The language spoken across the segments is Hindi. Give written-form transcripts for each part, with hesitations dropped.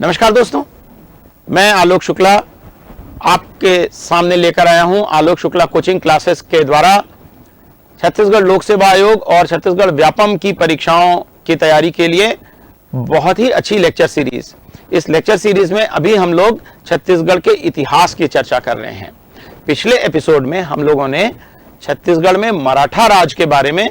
नमस्कार दोस्तों, मैं आलोक शुक्ला आपके सामने लेकर आया हूं आलोक शुक्ला कोचिंग क्लासेस के द्वारा छत्तीसगढ़ लोक सेवा आयोग और छत्तीसगढ़ व्यापम की परीक्षाओं की तैयारी के लिए बहुत ही अच्छी लेक्चर सीरीज। इस लेक्चर सीरीज में अभी हम लोग छत्तीसगढ़ के इतिहास की चर्चा कर रहे हैं। पिछले एपिसोड में हम लोगों ने छत्तीसगढ़ में मराठा राज के बारे में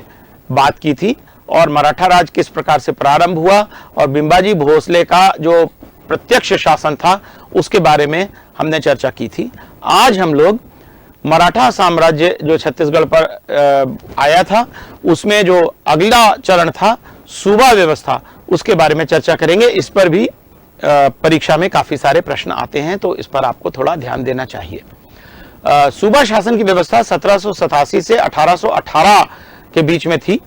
बात की थी और मराठा राज किस प्रकार से प्रारंभ हुआ और बिंबाजी भोसले का जो प्रत्यक्ष शासन था उसके बारे में हमने चर्चा की थी। आज हम लोग मराठा साम्राज्य जो छत्तीसगढ़ पर आया था उसमें जो अगला चरण था सूबा व्यवस्था, उसके बारे में चर्चा करेंगे। इस पर भी परीक्षा में काफी सारे प्रश्न आते हैं, तो इस पर आपको थोड़ा ध्यान देना चाहिए। सूबा शासन की व्यवस्था 1787 से 1818 के बीच में थी।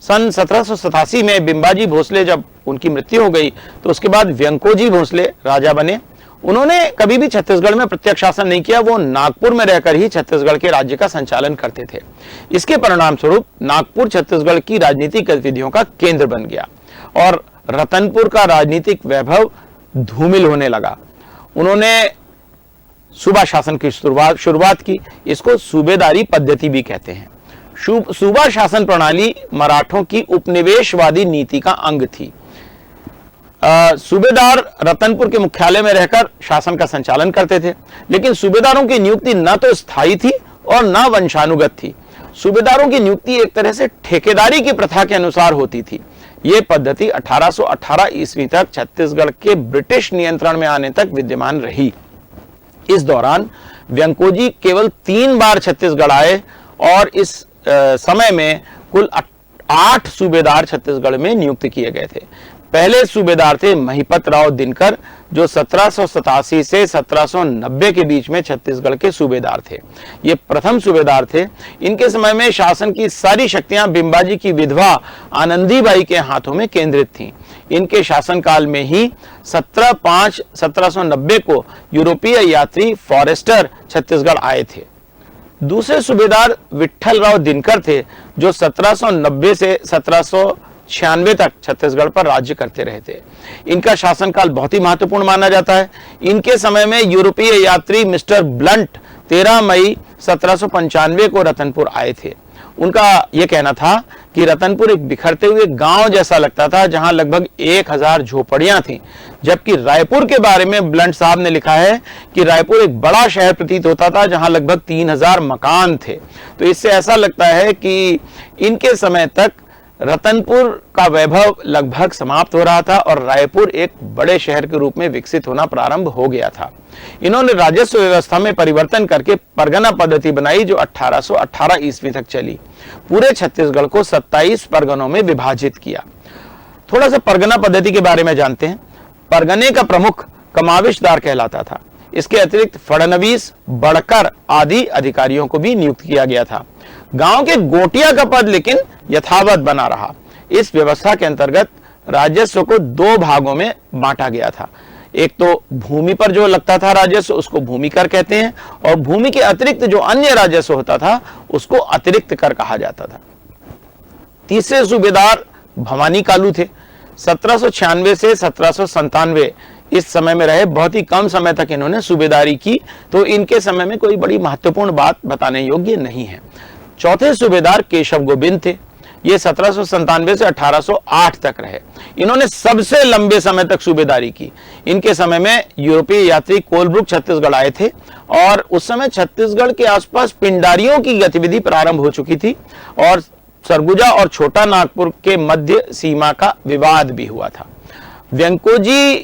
सन 1787 में बिंबाजी भोसले जब उनकी मृत्यु हो गई तो उसके बाद व्यंकोजी भोसले राजा बने। उन्होंने कभी भी छत्तीसगढ़ में प्रत्यक्ष शासन नहीं किया, वो नागपुर में रहकर ही छत्तीसगढ़ के राज्य का संचालन करते थे। इसके परिणाम स्वरूप नागपुर छत्तीसगढ़ की राजनीतिक गतिविधियों का केंद्र बन गया और रतनपुर का राजनीतिक वैभव धूमिल होने लगा। उन्होंने सूबा शासन की शुरुआत की। इसको सूबेदारी पद्धति भी कहते हैं। सूबा शासन प्रणाली मराठों की उपनिवेशवादी नीति का अंग थी। सूबेदार रतनपुर के मुख्यालय में रहकर शासन का संचालन करते थे, लेकिन सूबेदारों की नियुक्ति न तो स्थायी थी और न वंशानुगत थी। सूबेदारों की नियुक्ति एक तरह से ठेकेदारी की प्रथा के अनुसार होती थी। यह पद्धति 1818 ईस्वी तक छत्तीसगढ़ के ब्रिटिश नियंत्रण में आने तक विद्यमान रही। इस दौरान व्यंकोजी केवल 3 बार छत्तीसगढ़ आए और इस समय में कुल 8 सूबेदार छत्तीसगढ़ में नियुक्त किए गए थे। पहले सूबेदार थे महिपत राव दिनकर, जो 1787 से 1790 के बीच में छत्तीसगढ़ के सूबेदार थे। ये प्रथम सूबेदार थे। इनके समय में शासन की सारी शक्तियां बिंबाजी की विधवा आनंदीबाई के हाथों में केंद्रित थीं। इनके शासनकाल में ही 17/5/1790 को यूरोपीय यात्री फॉरेस्टर छत्तीसगढ़ आए थे। दूसरे सूबेदार विट्ठल राव दिनकर थे, जो 1790 से 1796 तक छत्तीसगढ़ पर राज्य करते रहे थे। इनका शासनकाल बहुत ही महत्वपूर्ण माना जाता है। इनके समय में यूरोपीय यात्री मिस्टर ब्लंट 13 मई 1795 को रतनपुर आए थे। उनका यह कहना था कि रतनपुर एक बिखरते हुए गांव जैसा लगता था, जहां लगभग 1000 झोपड़ियां थीं, जबकि रायपुर के बारे में ब्लंट साहब ने लिखा है कि रायपुर एक बड़ा शहर प्रतीत होता था, जहां लगभग 3000 मकान थे। तो इससे ऐसा लगता है कि इनके समय तक रतनपुर का वैभव लगभग समाप्त हो रहा था और रायपुर एक बड़े शहर के रूप में विकसित होना प्रारंभ हो गया था। इन्होंने राजस्व व्यवस्था में परिवर्तन करके परगना पद्धति बनाई, जो 1818 ईस्वी तक चली। पूरे छत्तीसगढ़ को 27 परगनों में विभाजित किया। थोड़ा सा परगना पद्धति के बारे में जानते हैं। परगने का प्रमुख कमाविशदार कहलाता था। इसके अतिरिक्त फडणवीस, बड़कर आदि अधिकारियों को भी नियुक्त किया गया था। गांव के गोटिया का पद लेकिन यथावत बना रहा। इस व्यवस्था के अंतर्गत राजस्व को 2 भागों में बांटा गया था। एक तो भूमि पर जो लगता था राजस्व, उसको भूमि कर कहते हैं, और भूमि के अतिरिक्त जो अन्य राजस्व होता था उसको अतिरिक्त कर कहा जाता था। तीसरे सूबेदार भवानी कालू थे। 1796 से 1797 इस समय में रहे। बहुत ही कम समय तक इन्होंने सूबेदारी की, तो इनके समय में कोई बड़ी महत्वपूर्ण बात बताने योग्य नहीं है। चौथे सूबेदार केशव गोविंद थे। ये 1797 से 1808 तक रहे। इन्होंने सबसे लंबे समय तक सूबेदारी की। इनके समय में यूरोपीय यात्री कोलब्रुक छत्तीसगढ़ आए थे और उस समय छत्तीसगढ़ के आसपास पिंडारियों की गतिविधि प्रारंभ हो चुकी थी और सरगुजा और छोटा नागपुर के मध्य सीमा का विवाद भी हुआ था। व्यंकोजी,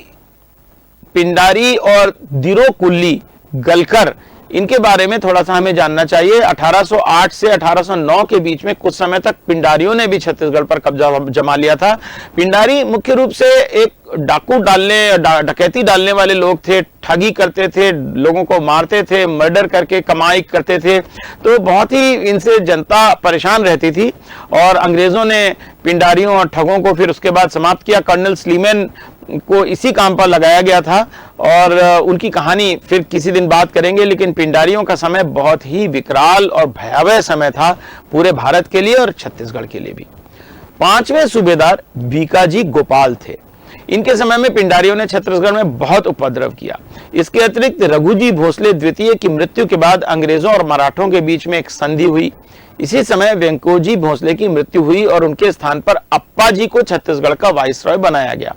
पिंडारी और दिरो कुल्ली, गलकर, इनके बारे में थोड़ा सा हमें जानना चाहिए। 1808 से 1809 के बीच में कुछ समय तक पिंडारियों ने भी छत्तीसगढ़ पर कब्जा जमा लिया था। पिंडारी मुख्य रूप से एक डकैती डालने वाले लोग थे, ठगी करते थे, लोगों को मारते थे, मर्डर करके कमाई करते थे। तो बहुत ही इनसे जनता परेशान रहती थी और अंग्रेजों ने पिंडारियों और ठगों को फिर उसके बाद समाप्त किया। कर्नल स्लीमैन को इसी काम पर लगाया गया था और उनकी कहानी फिर किसी दिन बात करेंगे। लेकिन पिंडारियों का समय बहुत ही विकराल और भयावह समय था पूरे भारत के लिए और छत्तीसगढ़ के लिए भी। 5वें सूबेदार बीकाजी गोपाल थे। इनके समय में पिंडारियों ने छत्तीसगढ़ में बहुत उपद्रव किया। इसके अतिरिक्त रघुजी भोसले द्वितीय की मृत्यु के बाद अंग्रेजों और मराठों के बीच में एक संधि हुई। इसी समय वेंकोजी भोसले की मृत्यु हुई और उनके स्थान पर अप्पा जी को छत्तीसगढ़ का वाइसरॉय बनाया गया।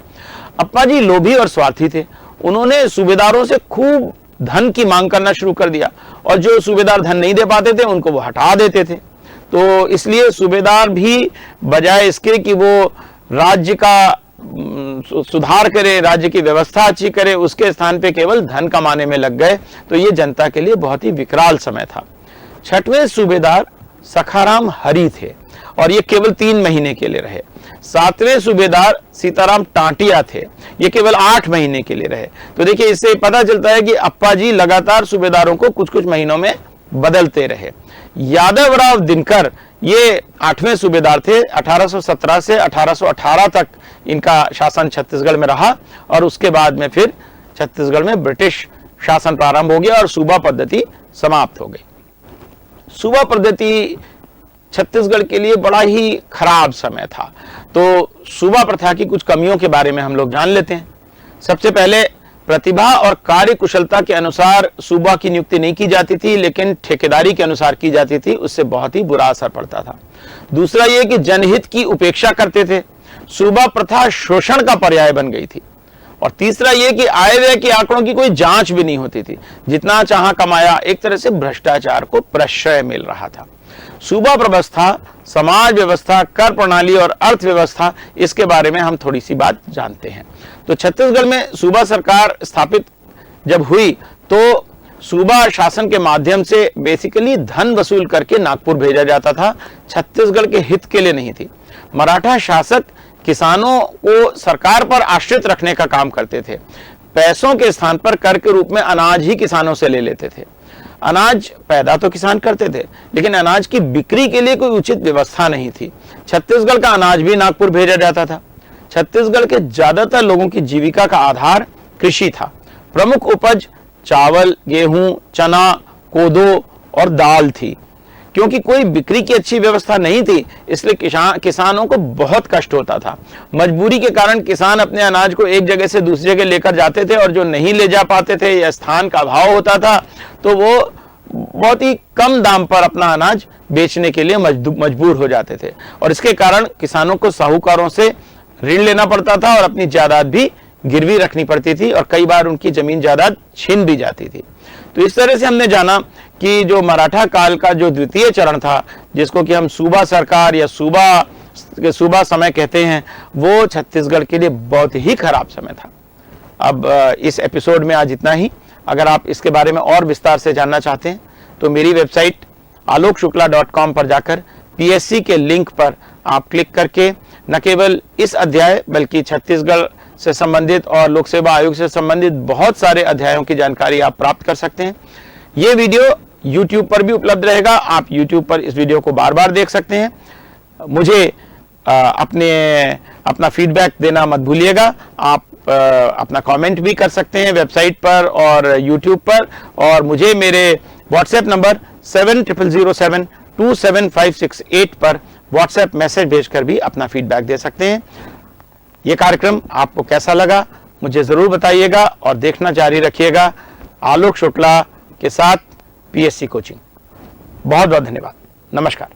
अप्पा जी लोभी और स्वार्थी थे। उन्होंने सूबेदारों से खूब धन की मांग करना शुरू कर दिया और जो सूबेदार धन नहीं दे पाते थे उनको वो हटा देते थे। तो इसलिए सूबेदार भी बजाय इसके कि वो राज्य का सुधार करे, राज्य की व्यवस्था अच्छी करे, उसके स्थान पे केवल धन कमाने में लग गए। तो ये जनता के लिए बहुत ही विकराल समय था। छठवें सूबेदार सखाराम हरी थे और ये केवल 3 महीने के लिए रहे। 7वें सूबेदार सीताराम टांटिया थे, ये केवल 8 महीने के लिए रहे। तो देखिए इससे पता चलता है कि अप्पा जी लगातार सूबेदारों को कुछ कुछ महीनों में बदलते रहे। यादवराव दिनकर ये 8वें सूबेदार थे। 1817 से 1818 तक इनका शासन छत्तीसगढ़ में रहा और उसके बाद में फिर छत्तीसगढ़ में ब्रिटिश शासन प्रारंभ हो गया और सूबा पद्धति समाप्त हो गई। सूबा पद्धति छत्तीसगढ़ के लिए बड़ा ही खराब समय था। तो सूबा प्रथा की कुछ कमियों के बारे में हम लोग जान लेते हैं। सबसे पहले प्रतिभा और कार्य कुशलता के अनुसार सूबा की नियुक्ति नहीं की जाती थी, लेकिन ठेकेदारी के अनुसार की जाती थी। उससे बहुत ही बुरा असर पड़ता था। दूसरा यह कि जनहित की उपेक्षा करते थे। सूबा प्रथा शोषण का पर्याय बन गई थी। और तीसरा यह कि आय व्यय के आंकड़ों की कोई जांच भी नहीं होती थी। जितना चाहा कमाया, एक तरह से भ्रष्टाचार को प्रश्रय मिल रहा था। सूबा व्यवस्था, समाज व्यवस्था, कर प्रणाली और अर्थव्यवस्था, इसके बारे में हम थोड़ी सी बात जानते हैं। तो छत्तीसगढ़ में सूबा सरकार स्थापित जब हुई तो सूबा शासन के माध्यम से बेसिकली धन वसूल करके नागपुर भेजा जाता था। छत्तीसगढ़ के हित के लिए नहीं थी। मराठा शासक किसानों को सरकार पर आश्रित रखने का काम करते थे। पैसों के स्थान पर कर के रूप में अनाज ही किसानों से ले लेते थे। अनाज पैदा तो किसान करते थे, लेकिन अनाज की बिक्री के लिए कोई उचित व्यवस्था नहीं थी। छत्तीसगढ़ का अनाज भी नागपुर भेजा जाता था। छत्तीसगढ़ के ज्यादातर लोगों की जीविका का आधार कृषि था। प्रमुख उपज चावल, गेहूं, चना, कोदो और दाल थी। क्योंकि कोई बिक्री की अच्छी व्यवस्था नहीं थी, इसलिए किसानों को बहुत कष्ट होता था। मजबूरी के कारण किसान अपने अनाज को एक जगह से दूसरी जगह लेकर जाते थे और जो नहीं ले जा पाते थे या स्थान का अभाव होता था तो वो बहुत ही कम दाम पर अपना अनाज बेचने के लिए मजबूर हो जाते थे। और इसके कारण किसानों को साहूकारों से ऋण लेना पड़ता था और अपनी जायदाद भी गिरवी रखनी पड़ती थी और कई बार उनकी जमीन जायदाद छीन भी जाती थी। तो इस तरह से हमने जाना कि जो मराठा काल का जो द्वितीय चरण था, जिसको कि हम सूबा सरकार या सूबा समय कहते हैं, वो छत्तीसगढ़ के लिए बहुत ही खराब समय था। अब इस एपिसोड में आज इतना ही। अगर आप इसके बारे में और विस्तार से जानना चाहते हैं तो मेरी वेबसाइट alokshukla.com पर जाकर PSC के लिंक पर आप क्लिक करके न केवल इस अध्याय बल्कि छत्तीसगढ़ से संबंधित और लोक सेवा आयोग से संबंधित बहुत सारे अध्यायों की जानकारी आप प्राप्त कर सकते हैं। ये वीडियो YouTube पर भी उपलब्ध रहेगा। आप YouTube पर इस वीडियो को बार बार देख सकते हैं। मुझे अपना फीडबैक देना मत भूलिएगा। आप अपना कमेंट भी कर सकते हैं वेबसाइट पर और YouTube पर, और मुझे मेरे व्हाट्सएप नंबर 7007277568 पर व्हाट्सएप मैसेज भेजकर भी अपना फीडबैक दे सकते हैं। ये कार्यक्रम आपको कैसा लगा मुझे जरूर बताइएगा और देखना जारी रखिएगा आलोक शुक्ला के साथ PSC कोचिंग। बहुत बहुत धन्यवाद। नमस्कार।